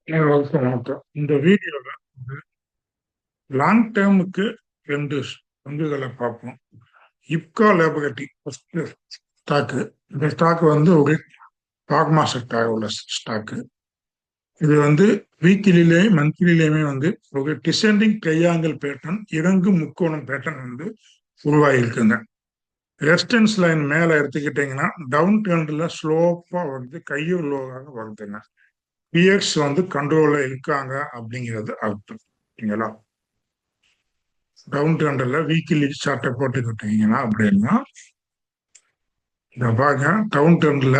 வணக்கம் வணக்கம். இந்த வீடியோல லாங் டேர்முக்கு ரெண்டு பங்குகளை பார்ப்போம். Ipca laboratory first stock. இந்த ஸ்டாக் வந்து ஒரு டாக்மா செக்டார் உள்ள ஸ்டாக்கு. இது வந்து வீக்லிலே மந்த்லிலேயுமே வந்து ஒரு டிசெண்டிங் ட்ரையாங்கிள் பேட்டர்ன், இறங்கும் முக்கோணம் பேட்டர்ன் வந்து உருவாகிருக்குங்க. ரெசிஸ்டன்ஸ் லைன் மேல எடுத்துக்கிட்டீங்கன்னா டவுன் ட்ரெண்ட்ல ஸ்லோப்பா வந்து கையூர் லோவாக வருதுங்க. பிஎக்ஸ் வந்து கண்ட்ரோல்ல இருக்காங்க அப்படிங்கிறது அர்த்தம். சரிங்களா? டவுன் ட்ரெண்ட்ல வீக்லி சார்ட்டை போட்டுக்கிட்டீங்கன்னா அப்படின்னா இந்த பாருங்க, டவுன் ட்ரெண்ட்ல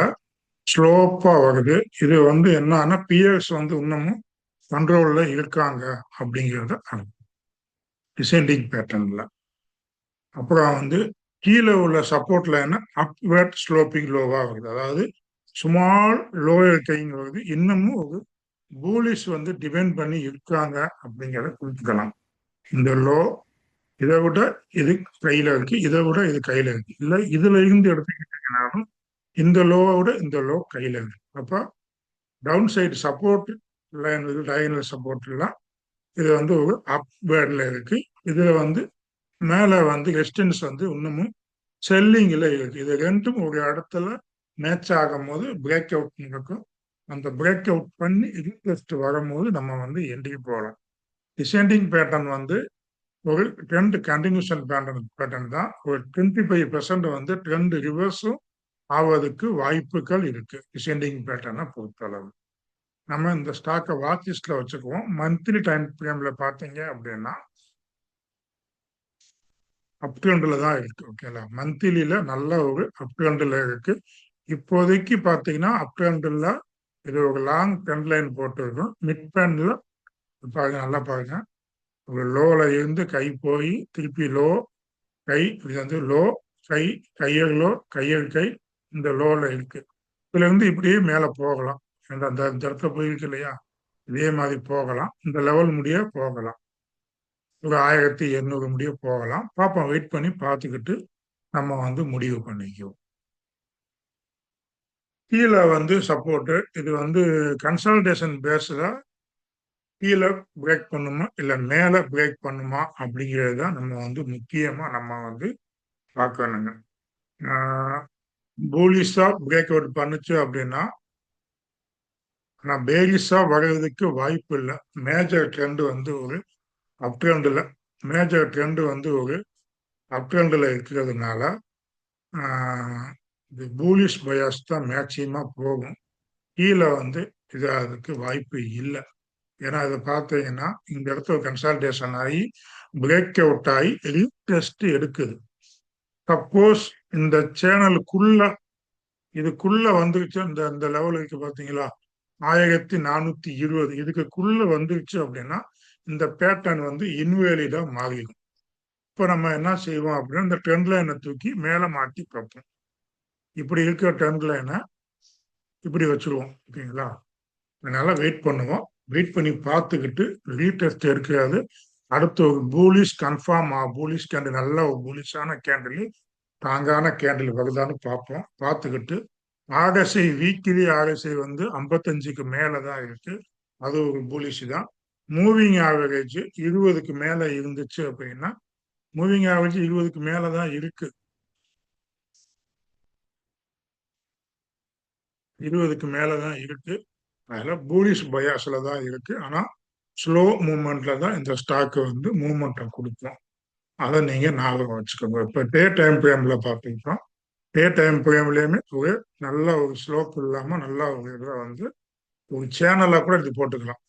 ஸ்லோப்பா வருது. இது வந்து என்னன்னா பிஎஸ் வந்து இன்னமும் கண்ட்ரோல்ல இருக்காங்க அப்படிங்கிறது டிசெண்டிங் பேட்டர்ன்ல. அப்புறம் வந்து கீழே உள்ள சப்போர்ட் லைன் அப்வர்ட் ஸ்லோப்பிங் லோவா வருது. அதாவது ஸ்மால் லோயர் கைங் வருது. இன்னமும் ஒரு பூலிஷ் வந்து டிபெண்ட் பண்ணி இருக்காங்க அப்படிங்கிறத குறிப்பிக்கலாம். இந்த லோ இதை விட இது கையில இருக்கு, இதை விட இது கையில இருக்கு, இல்ல இதுல இருந்து எடுத்துக்கிட்டீங்கன்னாலும் இந்த லோவை விட இந்த லோ கையில இருக்கு. அப்ப down side support line diagonal support எல்லாம் இது வந்து ஒரு அப்வேர்ட்ல இருக்கு. இதுல வந்து மேல வந்து ரெசிஸ்டன்ஸ் வந்து இன்னமும் செல்லிங்ல இருக்கு. இது ரெண்டும் ஒரு இடத்துல மேட்ச் ஆகும் போது பிரேக் அவுட் இருக்கும். அந்த பிரேக் அவுட் பண்ணி ரீடெஸ்ட் வரும்போது நம்ம வந்து என்ட்ரி போகலாம். டிசெண்டிங் பேட்டர்ன் வந்து ஒரு ட்ரெண்ட் கண்டினியூஷன் பேட்டர்ன் தான். ஒரு 25% வந்து ட்ரெண்ட் ரிவர்ஸும் ஆவதற்கு வாய்ப்புகள் இருக்கு டிசெண்டிங் பேட்டர்னை பொறுத்தளவு. நம்ம இந்த ஸ்டாக்கை வாட்ச் லிஸ்ட்ல வச்சுக்குவோம். மந்த்லி டைம் ஃப்ரேம்ல பார்த்தீங்க அப்படின்னா அப் ட்ரெண்ட்ல தான் இருக்கு. ஓகேங்களா? மந்த்லியில நல்ல ஒரு அப் ட்ரெண்ட்ல இருக்கு. இப்போதைக்கு பார்த்தீங்கன்னா அப் ட்ரெண்ட்ல இது ஒரு லாங் ட்ரெண்ட் லைன் போட்டிருக்கும். மிட் பேண்ட்ல பாருங்க, நல்லா பாருங்க. ஒரு லோல இருந்து கை போய் திருப்பி லோ கை, இது வந்து லோ கை, கையல் லோ, கையல் கை, இந்த லோல இருக்கு. இதுல இருந்து இப்படியே மேல போகலாம். அந்த இந்த இடத்துல போயிருக்கு இல்லையா, இதே மாதிரி போகலாம். இந்த லெவல் முடிய போகலாம். ஒரு 1800 முடிய போகலாம். பார்ப்போம், வெயிட் பண்ணி பார்த்துக்கிட்டு நம்ம வந்து முடிவு பண்ணிக்குவோம். கீழே வந்து சப்போர்ட், இது வந்து கன்சல்டேஷன் பேஸ்ல கீழே பிரேக் பண்ணுமா இல்ல மேல பிரேக் பண்ணுமா அப்படிங்கிறது தான் நம்ம வந்து முக்கியமா நம்ம வந்து பார்க்கணுங்க. பூலிஷா பிரேக் அவுட் பண்ணுச்சு அப்படின்னா, ஆனால் பேரிஷா வர்றதுக்கு வாய்ப்பு இல்லை. மேஜர் ட்ரெண்ட் வந்து ஒரு அப் ட்ரெண்டில் மேஜர் ட்ரெண்ட் வந்து ஒரு அப் ட்ரெண்டில் இருக்கிறதுனால இது பூலிஷ் பயாஸ் தான் மேக்சிமம் போகும். கீழே வந்து இது அதுக்கு வாய்ப்பு இல்லை. ஏன்னா இதை பார்த்தீங்கன்னா இந்த இடத்துல கன்சல்டேஷன் ஆகி பிரேக் அவுட் ஆகி ரீடெஸ்ட் எடுக்குது. சப்போஸ் இந்த சேனலுக்குள்ள இதுக்குள்ள வந்துருச்சு, இந்த இந்த லெவலுக்கு பார்த்தீங்களா 1420 இதுக்குள்ள வந்துருச்சு அப்படின்னா இந்த பேட்டர்ன் வந்து இன்வேலிடா மாறிடும். இப்போ நம்ம என்ன செய்வோம் அப்படின்னா இந்த ட்ரெண்ட் லைனை தூக்கி மேலே மாட்டி பார்ப்போம். இப்படி இருக்கிற ட்ரெண்ட் லைனை இப்படி வச்சிருவோம். ஓகேங்களா? அதனால வெயிட் பண்ணுவோம். வெயிட் பண்ணி பார்த்துக்கிட்டு ரீடெஸ்ட் எடுக்கிறது. அடுத்து ஒரு பூலிஷ் கன்ஃபார்ம் பூலிஷ் கேண்டில், நல்ல ஒரு பூலிஷான கேண்டில், தாங்கான கேண்டில் வருதான்னு பார்ப்போம். பார்த்துக்கிட்டு ஆர்எஸ்ஐ வீக்லி ஆர்எஸ்ஐ வந்து 55க்கு மேலே தான் இருக்கு. அது ஒரு பூலிஷ் தான். மூவிங் ஆவரேஜ் 20க்கு மேலே இருந்துச்சு அப்படின்னா, மூவிங் ஆவரேஜ் 20க்கு மேலே தான் இருக்கு. 20க்கு மேலே தான் இருக்கு. அதில் பூலிஷ் பயாஸில் தான் இருக்கு. ஆனால் ஸ்லோ மூவ்மெண்ட்ல தான் இந்த ஸ்டாக்கு வந்து மூவ்மெண்ட்டை கொடுக்கும். அதை நீங்க ஞாபகம் வச்சுக்கோங்க. இப்போ டே டைம் ஃப்ரேம்ல பார்த்தீங்கன்னா டே டைம் ஃப்ரேம்லயுமே ஒரு நல்ல ஒரு ஸ்லோப் இல்லாமல் நல்ல ஒரு இதில் வந்து ஒரு சேனலை கூட இது போட்டுக்கலாம்.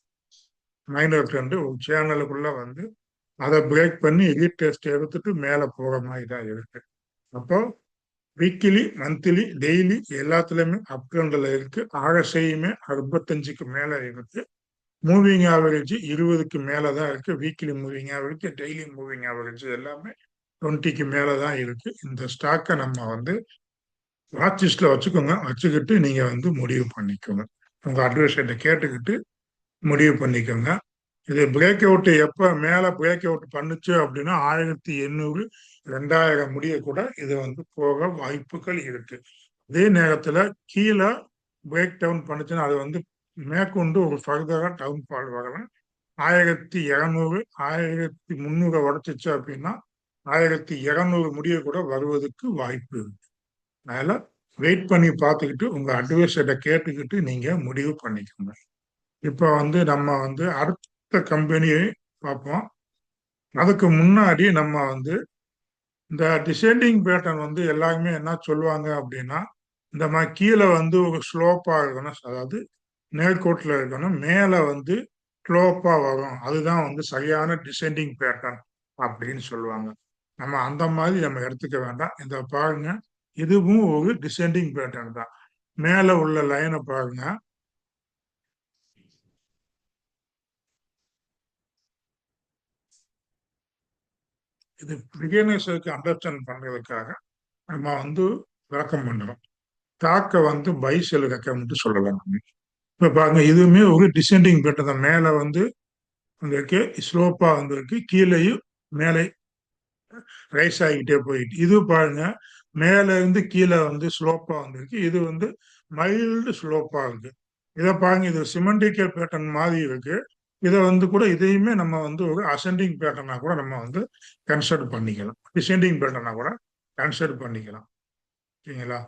மைனர் ட்ரெண்டு ஒரு சேனலுக்குள்ள வந்து அதை பிரேக் பண்ணி ரீடெஸ்ட் எடுத்துட்டு மேலே போகிற மாதிரி தான் இருக்கு. அப்போ வீக்லி மந்த்லி டெய்லி எல்லாத்துலேயுமே அப் ட்ரெண்டில் இருக்கு. ஆர்எஸ்ஐயுமே 65க்கு மேலே இருக்கு. மூவிங் ஆவரேஜ் 20க்கு மேலே தான் இருக்கு. Weekly moving average, daily moving average எல்லாமே 20க்கு மேலே தான் இருக்கு. இந்த ஸ்டாக்கை நம்ம வந்து வாட்ச் லிஸ்ட்ல வச்சுக்கோங்க. வச்சுக்கிட்டு நீங்க வந்து முடிவு பண்ணிக்கோங்க. உங்க அட்வைஸர்கிட்ட கேட்டுக்கிட்டு முடிவு பண்ணிக்கோங்க. இது பிரேக் அவுட் எப்ப மேல பிரேக் அவுட் பண்ணுச்சு அப்படின்னா 1800 2000 முடிய கூட இது வந்து போக வாய்ப்புகள் இருக்கு. அதே நேரத்துல கீழே பிரேக் டவுன் பண்ணுச்சுன்னா அது வந்து மேற்கொண்டு ஒரு ஃபர்தரா டவுன் ஃபால் வரலாம். 1200 1300 உடைச்சிச்சு அப்படின்னா 1200 முடிய கூட வருவதற்கு வாய்ப்பு இருக்கு. அதனால வெயிட் பண்ணி பார்த்துக்கிட்டு உங்க அட்வைஸர்கிட்ட கேட்டுக்கிட்டு நீங்க முடிவு பண்ணிக்கோங்க. இப்ப நம்ம அடுத்த கம்பெனியை பார்ப்போம். அதுக்கு முன்னாடி நம்ம இந்த டிசெண்டிங் பேட்டர்ன் எல்லாருமே என்ன சொல்லுவாங்க அப்படின்னா, இந்த மாதிரி கீழே ஒரு ஸ்லோப்பா இருக்கணும். அதாவது நேர்கோட்டில் இருக்கணும். மேலே ஸ்லோப்பா வரும். அதுதான் சரியான டிசெண்டிங் பேட்டர்ன் அப்படின்னு சொல்லுவாங்க. நம்ம அந்த மாதிரி நம்ம எடுத்துக்க வேண்டாம். இந்த பாருங்க, இதுவும் ஒரு டிசெண்டிங் பேட்டர்ன் தான். மேலே உள்ள லைனை பாருங்க. இது பிகினர்ஸுக்கு அண்டர்ஸ்டாண்ட் பண்றதுக்காக நம்ம விளக்கம் பண்றோம். ஸ்டாக்கை பை செல் ரெக்கமெண்ட் சொல்லலாம். இப்ப பாருங்க, இதுவுமே ஒரு டிசெண்டிங் பேட்டர்ன் தான். மேல வந்திருக்கு, ஸ்லோப்பா வந்திருக்கு, கீழேயும் மேலே ரைஸ் ஆகிட்டே போயிட்டு. இது பாருங்க, மேல இருந்து கீழே ஸ்லோப்பா வந்திருக்கு. இது மைல்டு ஸ்லோப்பா இருக்கு. இதை பாருங்க, இது சிமெண்ட்ரிக்கல் பேட்டர்ன் மாதிரி இருக்கு. இதை கூட இதையுமே நம்ம ஒரு அசெண்டிங் பேட்டர்னா கூட நம்ம கன்சிடர் பண்ணிக்கலாம். டிசெண்டிங் பேட்டர்னா கூட கன்சிடர் பண்ணிக்கலாம். ஓகேங்களா?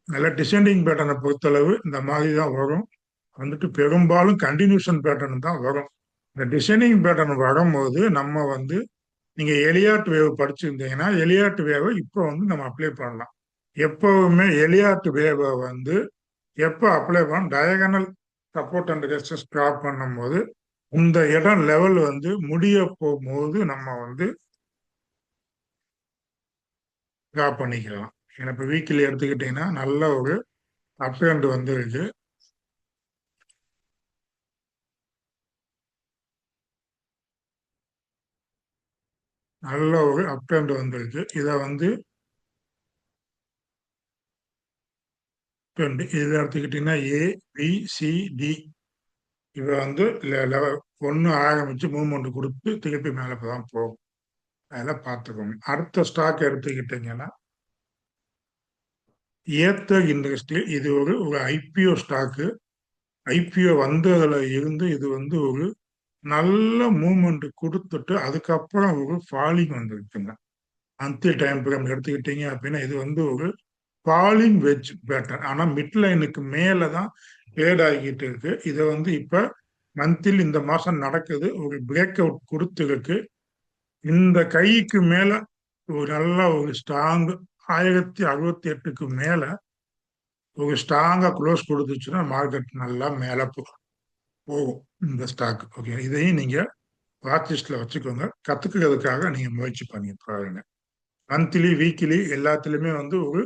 நல்ல டிசெண்டிங் பேட்டர்னை பொறுத்தளவு இந்த மாதிரி தான் வரும். பெரும்பாலும் கண்டினியூஷன் பேட்டர்ன் தான் வரும். இந்த டிசைனிங் பேட்டர்ன் வரும்போது நம்ம நீங்க எலியாட் வேவ் படிச்சிருந்தீங்கன்னா எலியாட் வேவை இப்போ நம்ம அப்ளை பண்ணலாம். எப்பவுமே எலியாட் வேவை எப்போ அப்ளை பண்ண diagonal support and resistance drop பண்ணும்போது இந்த இடம் லெவல் முடிய போகும்போது நம்ம டிராப் பண்ணிக்கலாம். இப்போ வீக்கில் எடுத்துக்கிட்டீங்கன்னா நல்ல ஒரு அப் ட்ரெண்ட் வந்துருக்கு. நல்ல ஒரு அப் ட்ரெண்ட் வந்திருக்கு. இதை இதில் எடுத்துக்கிட்டீங்கன்னா ஏ, பி, சி, டி இவை ஒன்று ஆரம்பிச்சு மூவ்மெண்ட் கொடுத்து திருப்பி மேலே தான் போகும். அதெல்லாம் பார்த்துக்கோங்க. அடுத்த ஸ்டாக் எடுத்துக்கிட்டீங்கன்னா ஏத்தர் இண்டஸ்ட்ரி. இது ஒரு ஐபிஓ ஸ்டாக்கு. ஐபிஓ வந்ததுல இருந்து இது ஒரு நல்ல மூவ்மெண்ட் கொடுத்துட்டு அதுக்கப்புறம் ஒரு ஃபாலிங் வந்துருக்குங்க. மந்த்லி டைம் ஃப்ரேம் எடுத்துக்கிட்டீங்க அப்படின்னா இது ஒரு ஃபாலிங் வெஜ் பேட்டர்ன். ஆனால் மிட் லைனுக்கு மேலே தான் ட்ரேட் ஆகிட்டு இருக்கு. இதை இப்போ மந்தில் இந்த மாசம் நடக்குது. ஒரு பிரேக் அவுட் கொடுத்துருக்கு. இந்த கைக்கு மேல ஒரு நல்ல ஒரு ஸ்ட்ராங் 1068க்கு மேல ஒரு ஸ்ட்ராங்கா க்ளோஸ் கொடுத்துச்சுன்னா மார்க்கெட் நல்லா மேல போகும் இந்த ஸ்டாக். ஓகே, இதையும் நீங்க வாட்ச் லிஸ்ட்ல வச்சுக்கோங்க. கத்துக்கிறதுக்காக நீங்க முயற்சி பண்ணி பாருங்க. மந்த்லி வீக்லி எல்லாத்துலயுமே ஒரு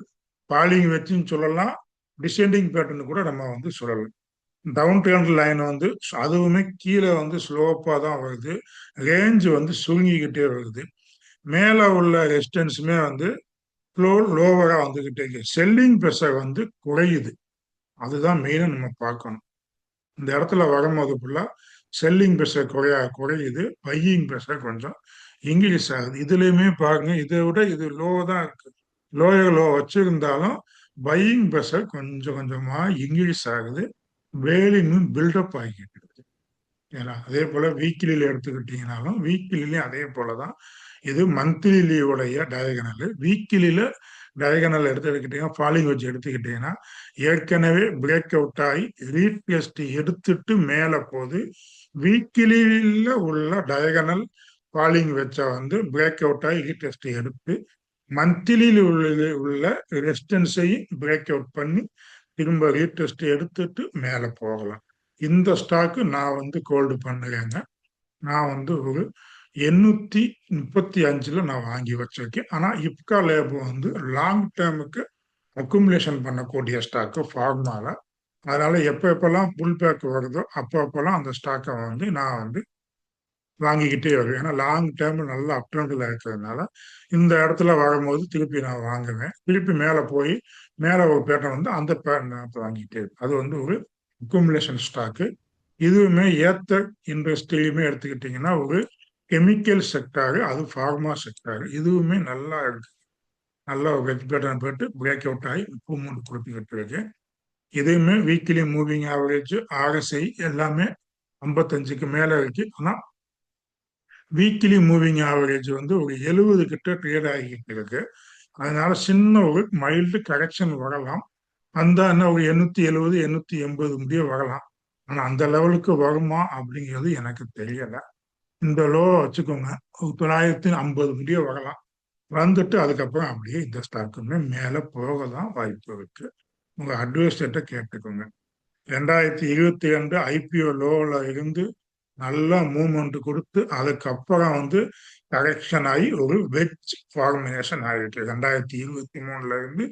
பாலிங் வச்சுன்னு சொல்லலாம். டிசெண்டிங் பேட்டர்ன் கூட நம்ம சொல்லலாம். டவுன் ட்ரெண்ட் லைன் அதுவுமே கீழே ஸ்லோப்பா தான் வருது. ரேஞ்ச் சுருங்கிக்கிட்டே வருது. மேல உள்ள ரெசிஸ்டன்ஸுமே லோவரா வந்துகிட்டே இருக்கு. செல்லிங் ப்ரெஷர் குறையுது. அதுதான் மெயினா நம்ம பார்க்கணும். இந்த இடத்துல வரும்போது ஃபுல்லா செல்லிங் ப்ரெஷர் குறையுது. பையிங் ப்ரெஷர் கொஞ்சம் இன்க்ரீஸ் ஆகுது. இதுலயுமே பாருங்க, இதை விட இது லோ தான் இருக்கு. லோயர் லோ வச்சிருந்தாலும் பையிங் ப்ரெஷர் கொஞ்சம் கொஞ்சமா இன்க்ரீஸ் ஆகுது. வேலிங்கும் பில்டப் ஆகிட்டு இருக்கு. ஏன்னா அதே போல வீக்லியில எடுத்துக்கிட்டீங்கன்னாலும் வீக்லிலையும் அதே போலதான். இது மந்த்லியோடைய டயகனல். வீக்லியில டயகனல் எடுத்துக்கிட்டீங்கன்னா ஃபாலிங் வச்சு எடுத்துக்கிட்டீங்கன்னா ஏற்கனவே பிரேக் அவுட் ஆகி ரீடெஸ்ட் எடுத்துட்டு மேல போகுது. வீக்லியில உள்ள டயகனல் ஃபாலிங் வச்ச பிரேக் அவுட் ஆகி ரீடெஸ்ட் எடுத்து மந்த்லியில் உள்ள ரெசிஸ்டன்ஸையும் பிரேக் அவுட் பண்ணி திரும்ப ரீடெஸ்ட் எடுத்துட்டு மேல போகலாம். இந்த ஸ்டாக்கு நான் கோல்டு பண்ணுறேங்க. நான் ஒரு 835 நான் வாங்கி வச்சிருக்கேன். ஆனா இப்கா லேப் லாங் டேர்முக்கு அக்குமுலேஷன் பண்ணக்கூடிய ஸ்டாக்கு ஃபார்மால. அதனால எப்பெல்லாம் புல் பேக் வருதோ அப்பப்பெல்லாம் அந்த ஸ்டாக்கை நான் வாங்கிக்கிட்டே வருவேன். ஏன்னா லாங் டேர்ம் நல்ல அப் ட்ரெண்ட்ல இருக்கிறதுனால இந்த இடத்துல வரும்போது திருப்பி நான் வாங்குவேன். திருப்பி மேலே போய் மேலே ஒரு பேட்டர்ன் அந்த பேட்டர்ன் வாங்கிட்டே இருப்பேன். அது ஒரு அக்குமுலேஷன் ஸ்டாக்கு. இதுவுமே ஏத்த இண்டஸ்ட்ரியுமே எடுத்துக்கிட்டிங்கன்னா ஒரு கெமிக்கல் செக்டாரு, அது ஃபார்மா செக்டாரு. இதுவுமே நல்லா இருக்கு. நல்லா வெஜ் பேட்டர்ன் போயிட்டு பிரேக் அவுட் ஆகி இம்ப்ரூவ்மெண்ட் கொடுத்துக்கிட்டு இருக்கு. இதையுமே வீக்லி மூவிங் ஆவரேஜ், ஆர்எஸ்ஐ எல்லாமே 55க்கு மேல இருக்கு. ஆனா வீக்லி மூவிங் ஆவரேஜ் வந்து ஒரு 70 கிட்ட ட்ரேட் ஆகிட்டு இருக்கு. அதனால சின்ன ஒரு மைல்டு கரெக்ஷன் வரலாம். வந்தா என்ன ஒரு 870, 880 முடிய வரலாம். ஆனா அந்த லெவலுக்கு வருமா அப்படிங்கிறது எனக்கு தெரியல. இந்த லோ வச்சுக்கோங்க. ஒரு 950 முடிய வரலாம். வந்துட்டு அதுக்கப்புறம் அப்படியே இந்த ஸ்டாக்குமே மேல போக தான் வாய்ப்பு இருக்கு. உங்க அட்வைசர்கிட்ட கேட்டுக்கோங்க. 2022 ஐபிஓ லோல இருந்து நல்லா மூவ்மெண்ட் கொடுத்து அதுக்கப்புறம் வந்து கரெக்ஷன் ஆகி ஒரு வெஜ் ஃபார்மேஷன் ஆயிருக்கு. 2023ல இருந்து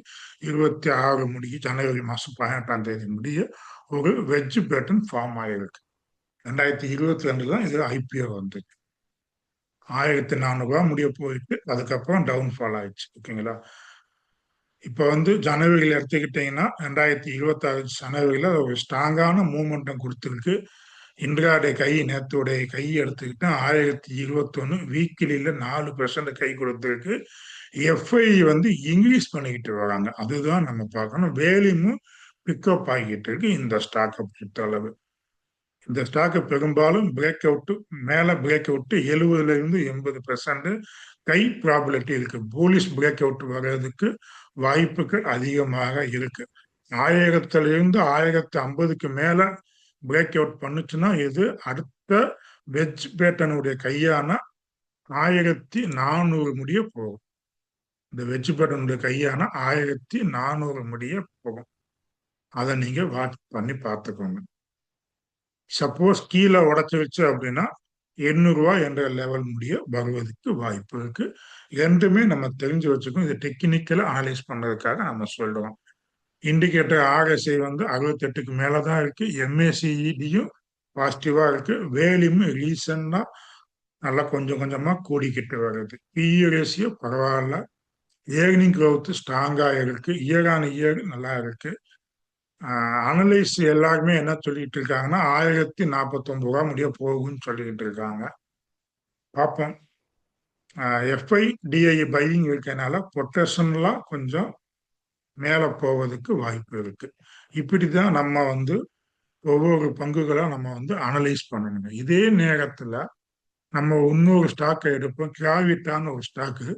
26 முடிய ஜனவரி மாசம் 18ஆம் தேதி முடிய ஒரு வெஜ் பேட்டர்ன் ஃபார்ம் ஆயிருக்கு. 2022 தான் இது ஐபிஓ வந்து 1400 முடிய போயிட்டு அதுக்கப்புறம் டவுன்ஃபால் ஆயிடுச்சு. ஓகேங்களா? இப்ப வந்து ஜனவரியில எடுத்துக்கிட்டீங்கன்னா 2026 ஜனவரியில ஒரு ஸ்ட்ராங்கான மூவ்மெண்டம் கொடுத்துருக்கு. இன்ட்ராடே கை நேத்துடைய கை எடுத்துக்கிட்டா 1021 வீக்லியில 4% கை கொடுத்திருக்கு. எஃப்ஐ வந்து இன்க்ரீஸ் பண்ணிக்கிட்டு வராங்க. அதுதான் நம்ம பார்க்கணும். வேல்யூமும் பிக்கப் ஆகிட்டு இருக்கு இந்த ஸ்டாக்கை பொறுத்தளவு. இந்த ஸ்டாக் பெரும்பாலும் பிரேக் அவுட் மேல பிரேக் அவுட் 70ல இருந்து 80% கை ப்ராபிலிட்டி இருக்கு. போலிஷ் பிரேக் அவுட் வர்றதுக்கு வாய்ப்புகள் அதிகமாக இருக்கு. 1000ல இருந்து 1050க்கு மேல பிரேக் அவுட் பண்ணுச்சுன்னா இது அடுத்த வெஜ் பேட்டனுடைய கையான 1400 முடிய போகும். இந்த வெஜ் பேட்டனுடைய கையான 1400 முடிய போகும். அதை நீங்க வாட்ச் பண்ணி பார்த்துக்கோங்க. சப்போஸ் கீழே உடைச்சிருச்சு அப்படின்னா 800 என்ற லெவல் முடிய வருவதற்கு வாய்ப்பு இருக்கு. இரண்டுமே நம்ம தெரிஞ்சு வச்சுக்கணும். இதை டெக்னிக்கலா அனலைஸ் பண்றதுக்காக நம்ம சொல்றோம். இண்டிகேட்டர் ஆர்எஸ்ஐ வந்து 68க்கு மேலதான் இருக்கு. எம்ஏசிஇடியும் பாசிட்டிவா இருக்கு. வேல்யூம் ரீசெண்டா நல்லா கொஞ்சம் கொஞ்சமா கூடிக்கிட்டு வருது. பிஇ ரேஷியோ பரவாயில்ல. ஏர்னிங் growth ஸ்ட்ராங்கா இருக்கு. இயர் ஆன் இயர் நல்லா இருக்கு. அனலிஸ்ட் எல்லாருமே என்ன சொல்லிட்டு இருக்காங்கன்னா 1049 முடிய போகும்னு சொல்லிட்டு இருக்காங்க. பார்ப்போம். எஃப்ஐ டிஐ பையிங் இருக்கனால பொட்டேஷன்லாம் கொஞ்சம் மேல போவதற்கு வாய்ப்பு இருக்கு. இப்படிதான் நம்ம வந்து ஒவ்வொரு பங்குகளா நம்ம வந்து அனலைஸ் பண்ணணுங்க. இதே நேரத்துல நம்ம இன்னொரு ஸ்டாக்கை எடுப்போம். கிராவிட்டான்னு ஒரு ஸ்டாக்கு.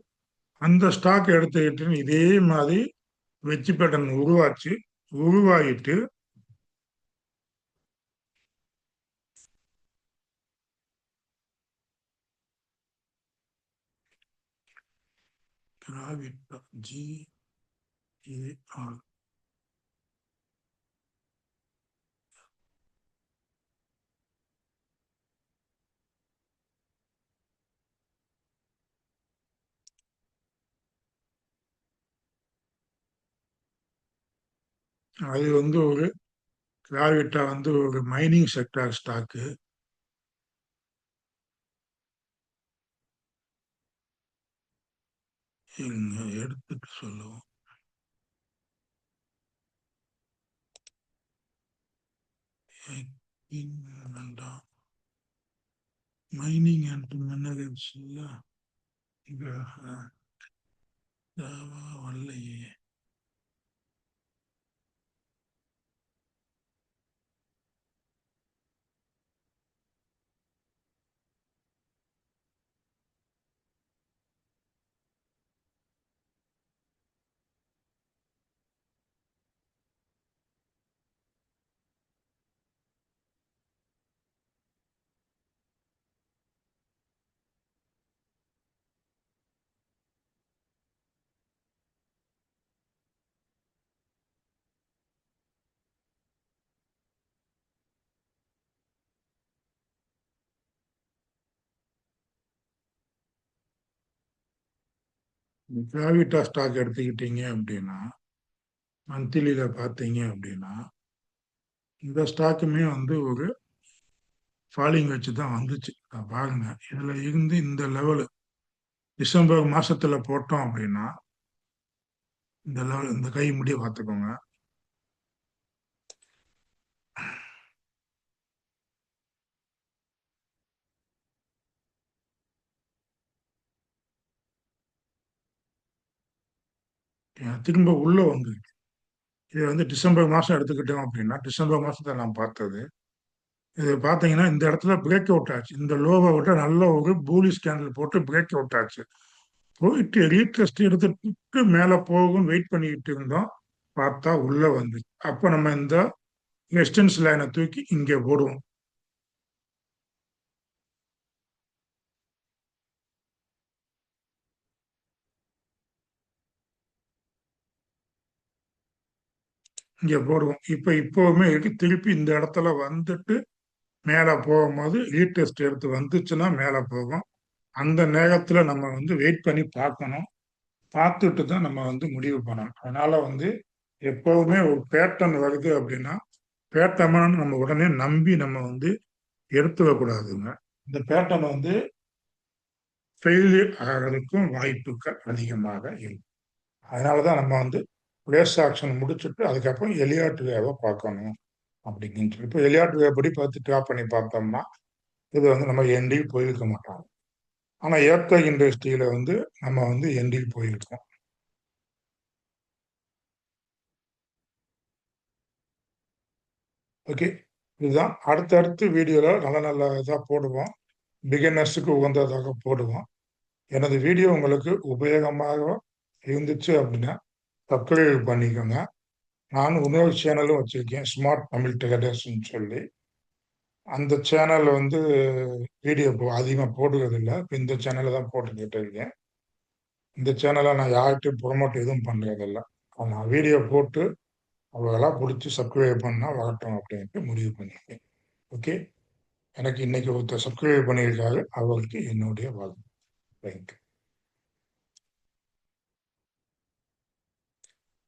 அந்த ஸ்டாக் எடுத்துக்கிட்டு இதே மாதிரி வெற்றி பேட்டர்ன் உருவாகிட்டு கிராவிட்டா GAR அது வந்து ஒரு கிராவிட்டா வந்து ஒரு மைனிங் செக்டார் ஸ்டாக்கு. இங்க எடுத்துட்டு சொல்லுவோம். வேண்டாம். மைனிங் அண்ட் மினரல்ஸ் வரலையே. கிராவிட்டா ஸ்டாக் எடுத்துக்கிட்டீங்க அப்படின்னா மந்த்லியில பார்த்தீங்க அப்படின்னா இந்த ஸ்டாக்குமே வந்து ஒரு ஃபாலிங் வச்சு தான் வந்துச்சு. பாருங்க இதுல இருந்து இந்த லெவலு டிசம்பர் மாசத்துல போட்டோம் அப்படின்னா இந்த லெவல் இந்த கை முடிய பார்த்துக்கோங்க. திரும்ப உள்ள வந்துருக்கு. இது வந்து டிசம்பர் மாதம் எடுத்துக்கிட்டோம் அப்படின்னா, டிசம்பர் மாதத்துல நான் பார்த்தது. இது பார்த்தீங்கன்னா, இந்த இடத்துல பிரேக் அவுட் ஆச்சு. இந்த லோவ விட நல்ல ஒரு பூலிஷ் கேண்டில் போட்டு பிரேக் அவுட் ஆச்சு. போயிட்டு ரீடெஸ்ட் எடுத்துட்டு மேலே போகும் வெயிட் பண்ணிக்கிட்டு இருந்தோம். பார்த்தா உள்ள வந்துச்சு. அப்ப நம்ம இந்த ரெசிஸ்டன்ஸ் லைனை தூக்கி இங்கே போடுவோம். இங்கே போடுவோம். இப்ப இப்பவுமே இருக்கு. திருப்பி இந்த இடத்துல வந்துட்டு மேலே போகும்போது ரீடெஸ்ட் எடுத்து வந்துச்சுன்னா மேலே போகும். அந்த நேரத்துல நம்ம வந்து வெயிட் பண்ணி பார்க்கணும். பார்த்துட்டு தான் நம்ம வந்து முடிவு பண்ணணும். அதனால வந்து எப்பவுமே ஒரு பேட்டர்ன் வருது அப்படின்னா, பேட்டர்ன் நம்ம உடனே நம்பி நம்ம வந்து எடுத்துக்க கூடாதுங்க. இந்த பேட்டர்ன் வந்து ஃபெயிலியர் ஆகிறதுக்கும் வாய்ப்புகள் அதிகமாக இருக்கு. அதனால தான் நம்ம வந்து பிளேஸ் ஆக்ஷன் முடிச்சுட்டு அதுக்கப்புறம் எலியாட் வேவை பார்க்கணும் அப்படின்னு சொல்லி. இப்போ எலியாட் வே படி பார்த்து ட்ராப் பண்ணி பார்த்தோம்னா இது வந்து நம்ம எண்டில் போயிருக்க மாட்டோம். ஆனால் ஏர்டெல் இண்டஸ்ட்ரியில வந்து நம்ம வந்து எண்டில் போயிருக்கோம். ஓகே. இதுதான் அடுத்தடுத்து வீடியோல நல்ல நல்ல இதாக போடுவோம். பிகினர்ஸுக்கு உகந்ததாக போடுவோம். எனது வீடியோ உங்களுக்கு உபயோகமாக இருந்துச்சு அப்படின்னா சப்ஸ்கிரைப் பண்ணிக்கோங்க. நான் இன்னொரு சேனலும் வச்சிருக்கேன், ஸ்மார்ட் தமிழ் ட்ரேடர்ஸ்ன்னு சொல்லி. அந்த சேனல்ல வந்து வீடியோ அதிகமாக போடுறது இல்லை. இப்போ இந்த சேனல்ல தான் போட்டுக்கிட்டு இருக்கேன். இந்த சேனலை நான் யார்கிட்டையும் ப்ரொமோட் எதுவும் பண்ணுறதில்ல. நான் வீடியோ போட்டு அவங்களெல்லாம் பிடிச்சி சப்ஸ்கிரைப் பண்ணால் வரட்டும் அப்படின்ட்டு முடிவு பண்ணியிருக்கேன். ஓகே. எனக்கு இன்னைக்கு ஒருத்தர் சப்ஸ்கிரைப் பண்ணியிருக்காரு. அவருக்கு என்னுடைய வாழ்த்து. தேங்க்யூ.